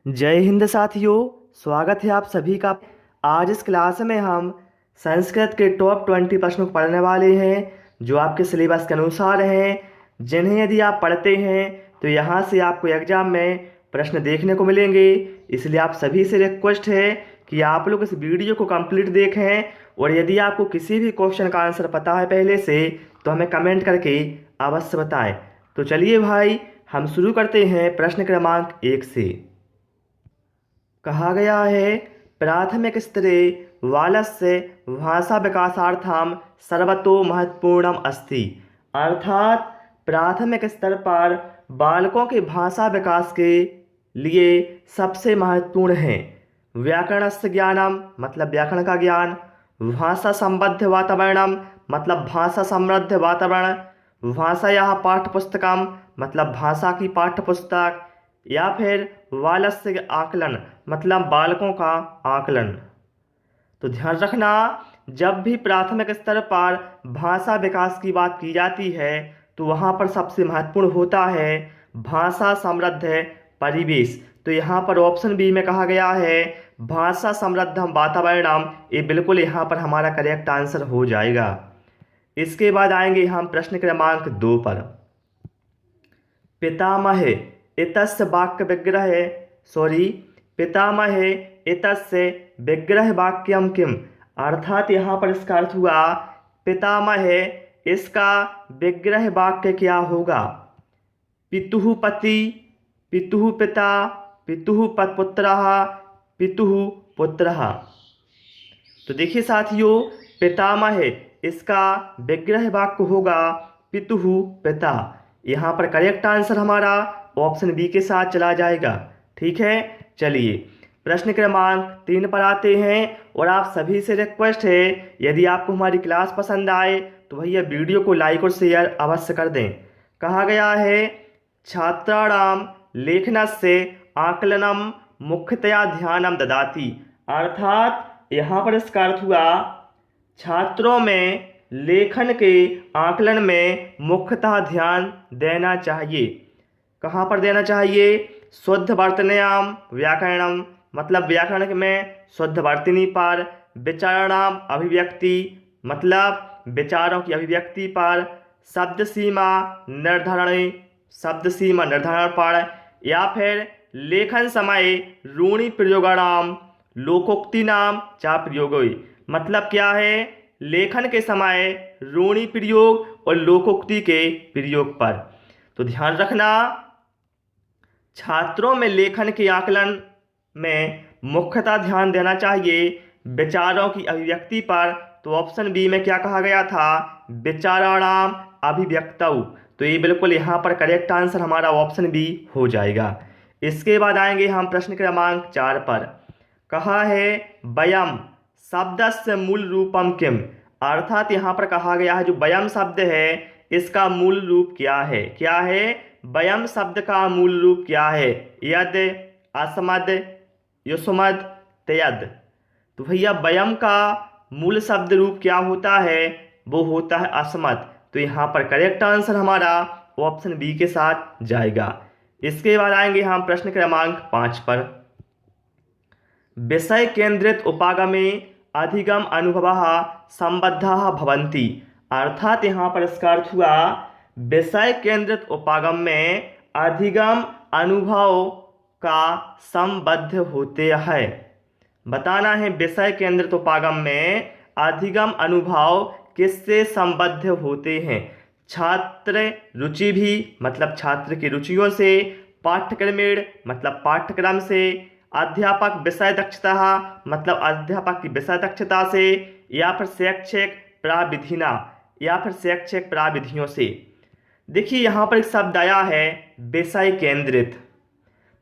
जय हिंद साथियों। स्वागत है आप सभी का। आज इस क्लास में हम संस्कृत के टॉप 20 प्रश्नों को पढ़ने वाले हैं जो आपके सिलेबस के अनुसार हैं, जिन्हें यदि आप पढ़ते हैं तो यहाँ से आपको एग्जाम में प्रश्न देखने को मिलेंगे। इसलिए आप सभी से रिक्वेस्ट है कि आप लोग इस वीडियो को कंप्लीट देखें, और यदि आपको किसी भी क्वेश्चन का आंसर पता है पहले से तो हमें कमेंट करके अवश्य बताएं। तो चलिए भाई, हम शुरू करते हैं प्रश्न क्रमांक 1 से। कहा गया है, प्राथमिक स्तरे बालस्य भाषा विकासार्थम सर्वतो महत्वपूर्णम अस्ति। अर्थात प्राथमिक स्तर पर बालकों के भाषा विकास के लिए सबसे महत्वपूर्ण है व्याकरणस्य ज्ञानम मतलब व्याकरण का ज्ञान, भाषा संबद्ध वातावरणम मतलब भाषा समृद्ध वातावरण, भाषाया पाठ्यपुस्तकम मतलब भाषा की पाठ्यपुस्तक, या फिर बालस्य आकलन मतलब बालकों का आकलन। तो ध्यान रखना, जब भी प्राथमिक स्तर पर भाषा विकास की बात की जाती है तो वहाँ पर सबसे महत्वपूर्ण होता है भाषा समृद्ध परिवेश। तो यहाँ पर ऑप्शन बी में कहा गया है भाषा समृद्धम वातावरणम। ये बिल्कुल यहाँ पर हमारा करेक्ट आंसर हो जाएगा। इसके बाद आएंगे हम प्रश्न क्रमांक 2 पर। पितामह इतस्य वाक्य विग्रह पितामह इतस्य विग्रह वाक्यम किम। अर्थात यहाँ पर इसका अर्थ हुआ पितामह, इसका विग्रह वाक्य क्या होगा। पितुः पति, पितुः पिता, पितुः पुत्रः, पितुः पुत्रः। तो देखिए साथियों, पितामह इसका विग्रह वाक्य होगा पितुः पिता। यहाँ पर करेक्ट आंसर हमारा ऑप्शन बी के साथ चला जाएगा। ठीक है, चलिए प्रश्न क्रमांक 3 पर आते हैं। और आप सभी से रिक्वेस्ट है, यदि आपको हमारी क्लास पसंद आए तो भैया वीडियो को लाइक और शेयर अवश्य कर दें। कहा गया है छात्राणाम लेखनस्य आकलनम मुख्यतया ध्यानम ददाति। अर्थात यहाँ पर इसका अर्थ हुआ छात्रों में लेखन के आकलन में मुख्यतः ध्यान देना चाहिए। कहाँ पर देना चाहिए। शुद्ध वर्तनयाम व्याकरणम मतलब व्याकरण में शुद्ध वर्तनी पर, विचारणाम अभिव्यक्ति मतलब विचारों की अभिव्यक्ति पर, शब्द सीमा निर्धारण पर, या फिर लेखन समय रूढ़ि प्रयोगाणाम लोकोक्ति नाम चा प्रयोगों। मतलब क्या है, लेखन के समय रूढ़ि प्रयोग और लोकोक्ति के प्रयोग पर। तो ध्यान रखना, छात्रों में लेखन के आकलन में मुख्यतः ध्यान देना चाहिए विचारों की अभिव्यक्ति पर। तो ऑप्शन बी में क्या कहा गया था, विचाराणाम अभिव्यक्तौ। तो ये बिल्कुल यहाँ पर करेक्ट आंसर हमारा ऑप्शन बी हो जाएगा। इसके बाद आएंगे हम प्रश्न क्रमांक 4 पर। कहा है वयम शब्दस्य मूल रूपम किम। अर्थात यहाँ पर कहा गया है जो वयम शब्द है इसका मूल रूप क्या है। क्या है, वयम शब्द का मूल रूप क्या है। यद, अस्मद, युष्मद, त्यद। तो भैया वयम का मूल शब्द रूप क्या होता है, वो होता है अस्मद। तो यहाँ पर करेक्ट आंसर हमारा ऑप्शन बी के साथ जाएगा। इसके बाद आएंगे हम प्रश्न क्रमांक 5 पर। विषय केंद्रित उपागमे अधिगम अनुभवः संबद्धः भवन्ति। अर्थात यहाँ पर इसका अर्थ हुआ विषय केंद्रित उपागम में अधिगम अनुभव का संबद्ध होते हैं। बताना है विषय केंद्रित उपागम में अधिगम अनुभव किससे संबद्ध होते हैं। छात्र रुचि भी मतलब छात्र की रुचियों से, पाठ्यक्रमेण मतलब पाठ्यक्रम से, अध्यापक विषय दक्षता मतलब अध्यापक की विषय दक्षता से, या फिर शैक्षिक प्राविधिना या फिर शैक्षिक प्राविधियों से। देखिए यहाँ पर एक शब्द आया है विषय केंद्रित।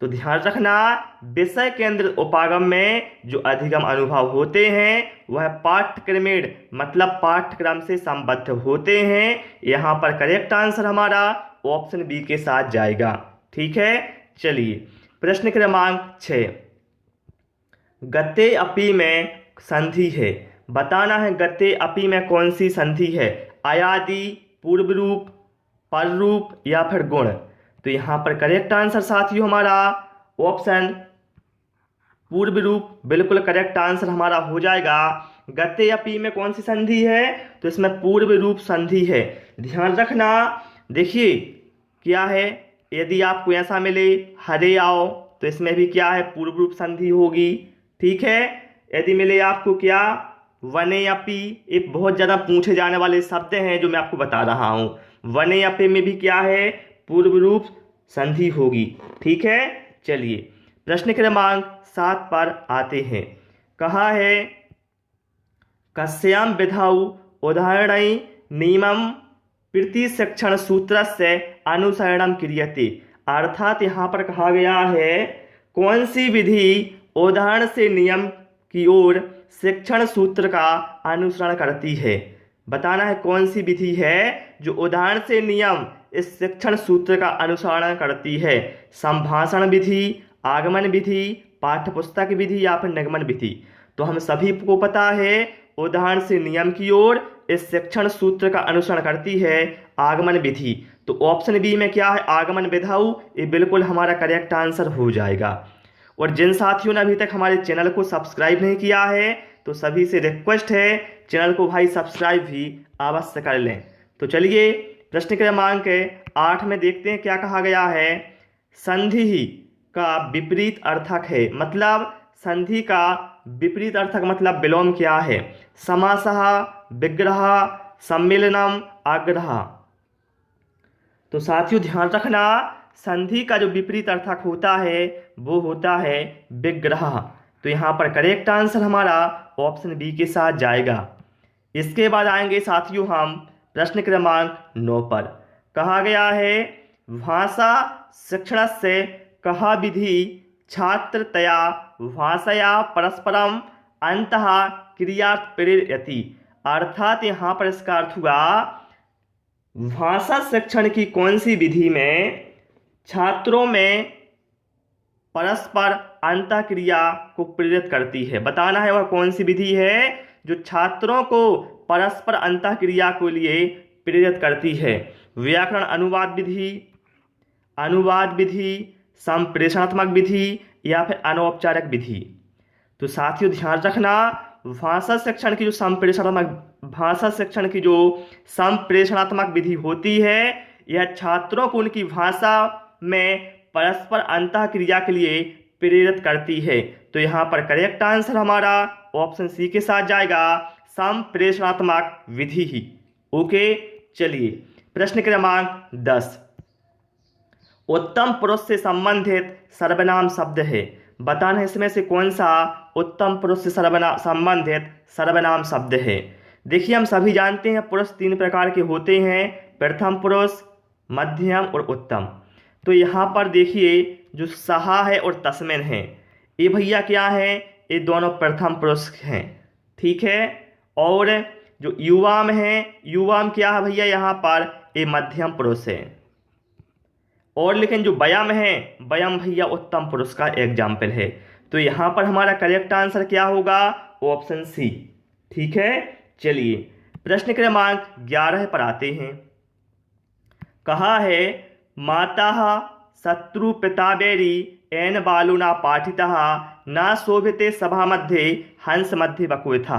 तो ध्यान रखना, विषय केंद्रित उपागम में जो अधिगम अनुभव होते हैं वह पाठ्यक्रमेण मतलब पाठ्यक्रम से संबद्ध होते हैं। यहाँ पर करेक्ट आंसर हमारा ऑप्शन बी के साथ जाएगा। ठीक है, चलिए प्रश्न क्रमांक 6। गते अपि में संधि है। बताना है गते अपि में कौन सी संधि है। अयादि, पूर्व रूप, पर रूप या फिर गुण। तो यहाँ पर करेक्ट आंसर साथियों हमारा ऑप्शन पूर्व रूप बिल्कुल करेक्ट आंसर हमारा हो जाएगा। गते या पी में कौन सी संधि है, तो इसमें पूर्व रूप संधि है। ध्यान रखना, देखिए क्या है, यदि आपको ऐसा मिले हरे आओ तो इसमें भी क्या है, पूर्व रूप संधि होगी। ठीक है, यदि मिले आपको क्या, वने या पी, ये बहुत ज़्यादा पूछे जाने वाले शब्द हैं जो मैं आपको बता रहा हूँ। वने या पे में भी क्या है, पूर्व रूप संधि होगी। ठीक है, चलिए प्रश्न क्रमांक 7 पर आते हैं। कहा है कस्याम विधौ उदाहरणै नियमं प्रतिशिक्षण सूत्र से अनुसरणम क्रियते। अर्थात यहाँ पर कहा गया है कौन सी विधि उदाहरण से नियम की ओर शिक्षण सूत्र का अनुसरण करती है। बताना है कौन सी विधि है जो उदाहरण से नियम इस शिक्षण सूत्र का अनुसरण करती है। संभाषण विधि, आगमन विधि, पाठ्यपुस्तक विधि या फिर निगमन विधि। तो हम सभी को पता है उदाहरण से नियम की ओर इस शिक्षण सूत्र का अनुसरण करती है आगमन विधि। तो ऑप्शन बी में क्या है, आगमन विधौ, ये बिल्कुल हमारा करेक्ट आंसर हो जाएगा। और जिन साथियों ने अभी तक हमारे चैनल को सब्सक्राइब नहीं किया है तो सभी से रिक्वेस्ट है चैनल को भाई सब्सक्राइब भी अवश्य कर लें। तो चलिए प्रश्न क्रमांक 8 में देखते हैं क्या कहा गया है। संधि का विपरीत अर्थक है, मतलब संधि का विपरीत अर्थक मतलब विलोम क्या है। समासः, विग्रह, सम्मिलनम, आग्रह। तो साथियों ध्यान रखना, संधि का जो विपरीत अर्थक होता है वो होता है विग्रह। तो यहाँ पर करेक्ट आंसर हमारा ऑप्शन बी के साथ जाएगा। इसके बाद आएंगे साथियों हम प्रश्न क्रमांक 9 पर। कहा गया है भाषा शिक्षण से कहा विधि छात्रतया भाषया परस्परम अंतः क्रिया प्रेरयति। अर्थात यहाँ पर इसका अर्थ हुआ भाषा शिक्षण की कौन सी विधि में छात्रों में परस्पर अंतः क्रिया को प्रेरित करती है। बताना है वह कौन सी विधि है जो छात्रों को परस्पर अंतः क्रिया के लिए प्रेरित करती है। व्याकरण अनुवाद विधि, संप्रेषणात्मक विधि या फिर अनौपचारिक विधि। तो साथियों ध्यान रखना, भाषा शिक्षण की जो संप्रेषणात्मक विधि होती है यह छात्रों को उनकी भाषा में परस्पर अंतः क्रिया के लिए प्रेरित करती है। तो यहाँ पर करेक्ट आंसर हमारा ऑप्शन सी के साथ जाएगा, संप्रेषणात्मक विधि ही। ओके, चलिए प्रश्न क्रमांक 10। उत्तम पुरुष से संबंधित सर्वनाम शब्द है। बताना है इसमें से कौन सा उत्तम पुरुष से संबंधित सर्वनाम शब्द है। देखिए हम सभी जानते हैं पुरुष 3 प्रकार के होते हैं, प्रथम पुरुष, मध्यम और उत्तम। तो यहाँ पर देखिए जो सहा है और तस्मिन है ये भैया क्या है, ये दोनों प्रथम पुरुष हैं। ठीक है, और जो युवाम है, युवाम क्या है भैया, यहाँ पर ये मध्यम पुरुष है। और लेकिन जो वयम है, वयम भैया उत्तम पुरुष का एग्जाम्पल है। तो यहाँ पर हमारा करेक्ट आंसर क्या होगा, ऑप्शन सी। ठीक है, चलिए प्रश्न क्रमांक 11 पर आते हैं। कहा है माता शत्रु पिता बेरी एन बालुना पाठितः न शोभिते सभा मध्य हंस मध्य बकुथा।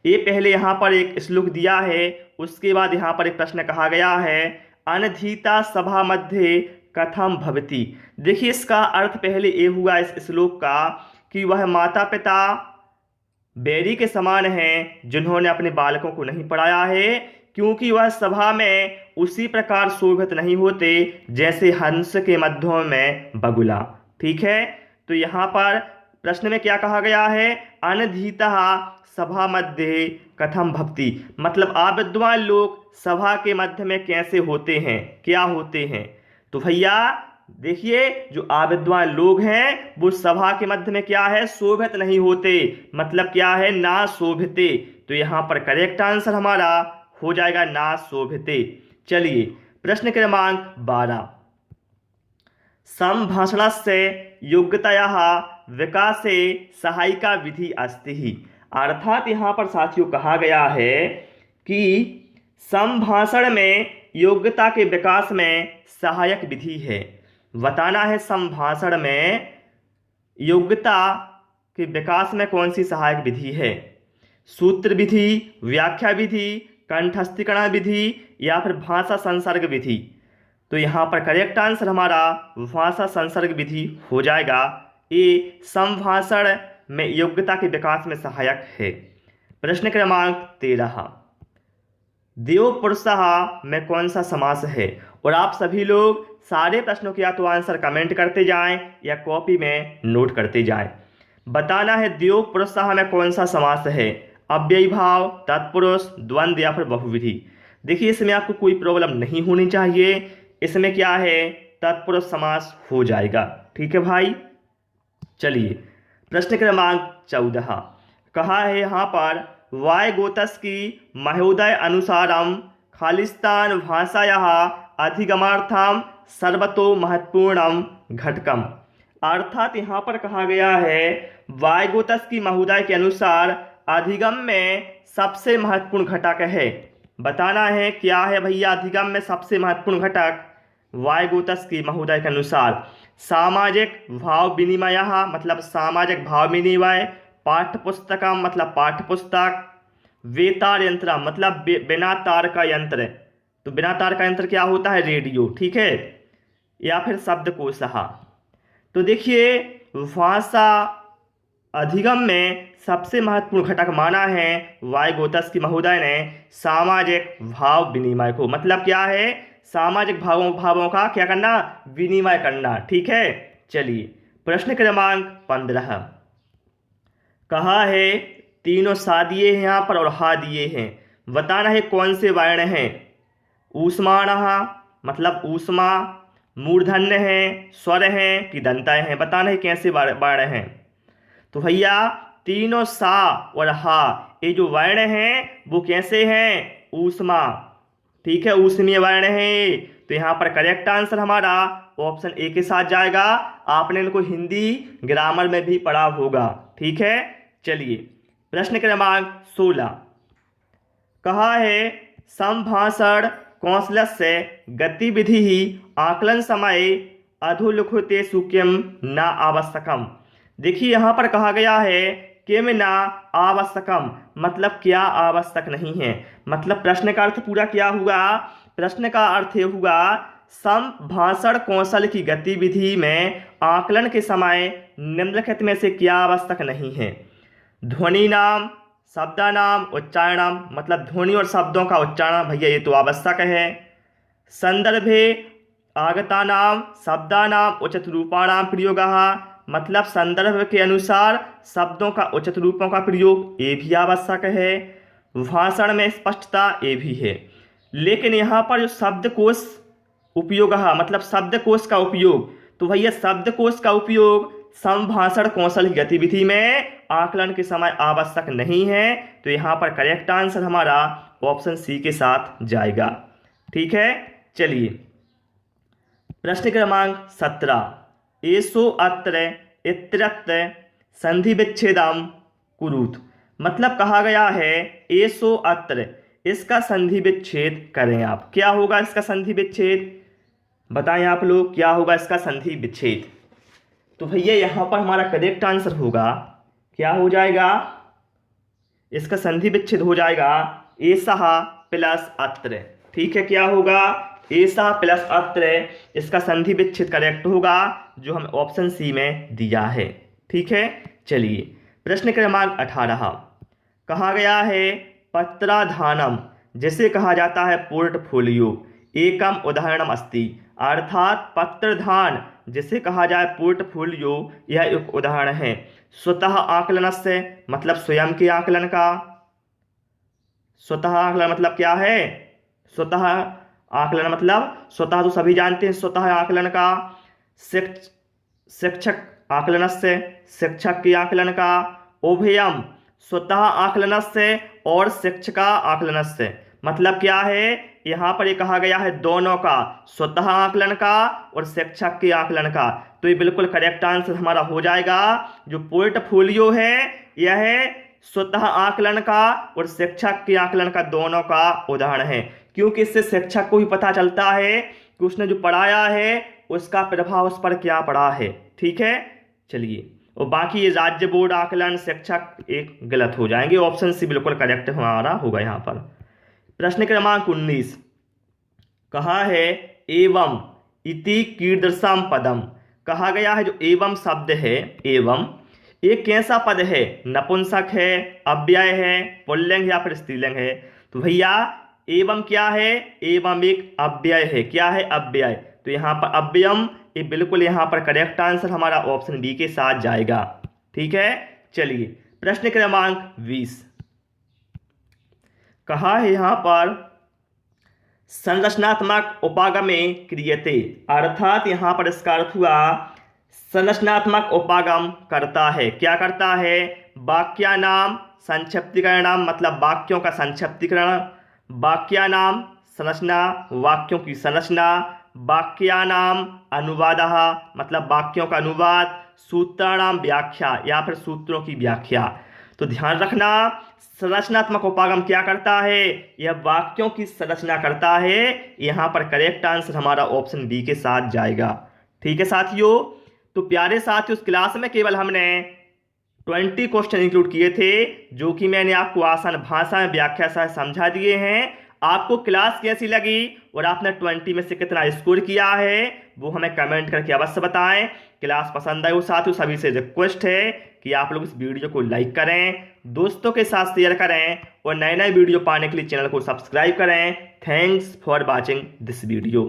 ये पहले यहाँ पर एक श्लोक दिया है, उसके बाद यहाँ पर एक प्रश्न कहा गया है अनधीता सभा मध्य कथम भवति। देखिए इसका अर्थ पहले ये हुआ इस श्लोक का कि वह माता पिता बैरी के समान हैं जिन्होंने अपने बालकों को नहीं पढ़ाया है, क्योंकि वह सभा में उसी प्रकार शोभित नहीं होते जैसे हंस के मध्यों में बगुला। ठीक है, तो यहाँ पर प्रश्न में क्या कहा गया है, अनधीता सभा मध्य कथम भवति, मतलब अविद्वान लोग सभा के मध्य में कैसे होते हैं, क्या होते हैं। तो भैया देखिए जो अविद्वान लोग हैं वो सभा के मध्य में क्या है, शोभित नहीं होते, मतलब क्या है, ना शोभिते। तो यहाँ पर करेक्ट आंसर हमारा हो जाएगा ना शोभिते। चलिए प्रश्न क्रमांक 12। संभाषणस्य योग्यतायाः विकासे सहायिका विधि अस्ति। अर्थात यहाँ पर साथियों कहा गया है कि संभाषण में योग्यता के विकास में सहायक विधि है। बताना है संभाषण में योग्यता के विकास में कौन सी सहायक विधि है? सूत्र विधि, व्याख्या विधि, कंठस्थीकरण विधि या फिर भाषा संसर्ग विधि? तो यहाँ पर करेक्ट आंसर हमारा भाषा संसर्ग विधि हो जाएगा। ये संभाषण में योग्यता के विकास में सहायक है। प्रश्न क्रमांक 13, देव पुरुषः में कौन सा समास है? और आप सभी लोग सारे प्रश्नों के या तो आंसर कमेंट करते जाएं या कॉपी में नोट करते जाएं। बताना है देव पुरुषः में कौन सा समास है? अव्ययी भाव, तत्पुरुष, द्वंद्व या फिर बहुविधि? देखिए इसमें आपको कोई प्रॉब्लम नहीं होनी चाहिए। इसमें क्या है, तत्पुरुष समास हो जाएगा। ठीक है भाई, चलिए प्रश्न क्रमांक 14, कहा है यहाँ पर वायगोत्स्की महोदय अनुसारम खालिस्तान भाषायाः अधिगमार्थम सर्वतो महत्वपूर्णम घटकम। अर्थात यहाँ पर कहा गया है वायगोत्स्की महोदय के अनुसार अधिगम में सबसे महत्वपूर्ण घटक है। बताना है क्या है भैया अधिगम में सबसे महत्वपूर्ण घटक वायगोत्स्की महोदय के अनुसार? सामाजिक भाव विनिमय, मतलब सामाजिक भाव विनिमय, पाठ्यपुस्तकम मतलब पाठ्यपुस्तक, वेतार यंत्र मतलब बिना तार का यंत्र, तो बिना तार का यंत्र क्या होता है? रेडियो। ठीक है, या फिर शब्दकोश। तो देखिए भाषा अधिगम में सबसे महत्वपूर्ण घटक माना है वायगोत्स्की महोदय ने सामाजिक भाव विनिमय को। मतलब क्या है, सामाजिक भावों का क्या करना? विनिमय करना। ठीक है, चलिए प्रश्न क्रमांक 15, कहा है तीनों सा दिए हैं यहाँ पर और हा दिए हैं। बताना है कौन से वर्ण हैं? ऊष्माणः मतलब ऊष्मा, मूर्धन्य है, स्वर है कि दंताएं हैं? बताना है कैसे वर्ण हैं। तो भैया तीनों सा और हा ये जो वर्ण हैं वो कैसे हैं? ऊष्मा। ठीक है, ऊष्मीय वर्ण है। तो यहाँ पर करेक्ट आंसर हमारा ऑप्शन ए के साथ जाएगा। आपने इनको हिंदी ग्रामर में भी पढ़ा होगा। ठीक है, चलिए प्रश्न क्रमांक 16, कहा है संभाषण कौशलस्य गतिविधि ही आकलन समय अधोलिखितेषु किम न आवश्यकम। देखिए यहाँ पर कहा गया है किम न आवश्यकम मतलब क्या आवश्यक नहीं है। मतलब प्रश्न का अर्थ पूरा क्या हुआ? प्रश्न का अर्थ ये हुआ संभाषण कौशल की गतिविधि में आकलन के समय निम्नलिखित में से क्या आवश्यक नहीं है? ध्वनि नाम, शब्दानाम, उच्चारणम मतलब ध्वनि और शब्दों का उच्चारण भैया ये तो आवश्यक है। संदर्भे आगतानाम शब्दानाम उचित रूपाणाम प्रयोगः मतलब संदर्भ के अनुसार शब्दों का उचित रूपों का प्रयोग ये भी आवश्यक है। भाषण में स्पष्टता ये भी है। लेकिन यहाँ पर जो शब्दकोश उपयोग मतलब शब्दकोश का उपयोग, तो भैया शब्दकोश का उपयोग संभाषण कौशल की गतिविधि में आकलन के समय आवश्यक नहीं है। तो यहाँ पर करेक्ट आंसर हमारा ऑप्शन सी के साथ जाएगा। ठीक है, चलिए प्रश्न क्रमांक 17, एषो अत्र इत्यत्र संधि विच्छेदम कुरुत मतलब कहा गया है एषो अत्र इसका संधि विच्छेद करें आप। क्या होगा इसका संधि विच्छेद? बताएं आप लोग क्या होगा इसका संधि विच्छेद? तो भैया यहाँ पर हमारा करेक्ट आंसर होगा क्या हो जाएगा? इसका संधि विच्छेद हो जाएगा एषः प्लस अत्र। ठीक है, क्या होगा? एषः प्लस अत्र इसका संधि विच्छेद करेक्ट होगा जो हम ऑप्शन सी में दिया है। ठीक है, चलिए प्रश्न क्रमांक 18, कहा गया है पत्राधानम जिसे कहा जाता है पोर्टफोलियो एकम उदाहरणम अस्ति। अर्थात पत्रधान जिसे कहा जाए पोर्टफोलियो यह एक उदाहरण है। स्वतः आकलन से मतलब स्वयं के आकलन का। स्वतः आकलन मतलब क्या है? स्वतः आकलन मतलब स्वतः तो सभी जानते हैं स्वतः आकलन का। शिक्षक आकलन से शिक्षक के आकलन का। उभयम स्वतः आकलन से और शिक्षका आकलन से मतलब क्या है? यहाँ पर ये कहा गया है दोनों का, स्वतः आकलन का और शिक्षक के आकलन का। तो ये बिल्कुल करेक्ट आंसर हमारा हो जाएगा। जो पोर्टफोलियो है यह स्वतः आकलन का और शिक्षक के आकलन का दोनों का उदाहरण है, क्योंकि इससे शिक्षक को भी पता चलता है कि उसने जो पढ़ाया है उसका प्रभाव उस पर क्या पड़ा है। ठीक है, चलिए और बाकी ये राज्य बोर्ड आकलन शिक्षक एक गलत हो जाएंगे। ऑप्शन सी बिल्कुल करेक्ट हमारा होगा यहाँ पर। प्रश्न क्रमांक 19 कहा है एवं इति कीदृशम पदम। कहा गया है जो एवं शब्द है, एवं एक कैसा पद है, नपुंसक है, अव्यय है, पुल्लिंग या फिर स्त्रीलिंग है। तो भैया एवं क्या है, एवं एक अव्यय है। क्या है, अव्यय। तो यहाँ पर अव्ययम, ये बिल्कुल यहाँ पर करेक्ट आंसर हमारा ऑप्शन बी के साथ जाएगा। ठीक है, चलिए प्रश्न क्रमांक 20 कहा है यहाँ पर संरचनात्मक उपागमे क्रियते, अर्थात यहाँ पर इसका अर्थ हुआ संरचनात्मक उपागम करता है। क्या करता है, वाक्यानाम संक्षिप्तीकरण, मतलब वाक्यों का संक्षिप्तीकरण, वाक्यानाम संरचना, वाक्यों की संरचना, वाक्यानाम अनुवादः, मतलब वाक्यों का अनुवाद, सूत्राणाम व्याख्या या फिर सूत्रों की व्याख्या। तो ध्यान रखना संरचनात्मक उपागम क्या करता है, यह वाक्यों की संरचना करता है। यहाँ पर करेक्ट आंसर हमारा ऑप्शन बी के साथ जाएगा। ठीक है साथियों, तो प्यारे साथियों उस क्लास में केवल हमने 20 क्वेश्चन इंक्लूड किए थे, जो कि मैंने आपको आसान भाषा में व्याख्या से समझा दिए हैं। आपको क्लास कैसी लगी और आपने 20 में से कितना स्कोर किया है वो हमें कमेंट करके अवश्य बताएं। क्लास पसंद आई हो साथियों, सभी से रिक्वेस्ट है कि आप लोग इस वीडियो को लाइक करें, दोस्तों के साथ शेयर करें और नए नए वीडियो पाने के लिए चैनल को सब्सक्राइब करें। Thanks for watching this video.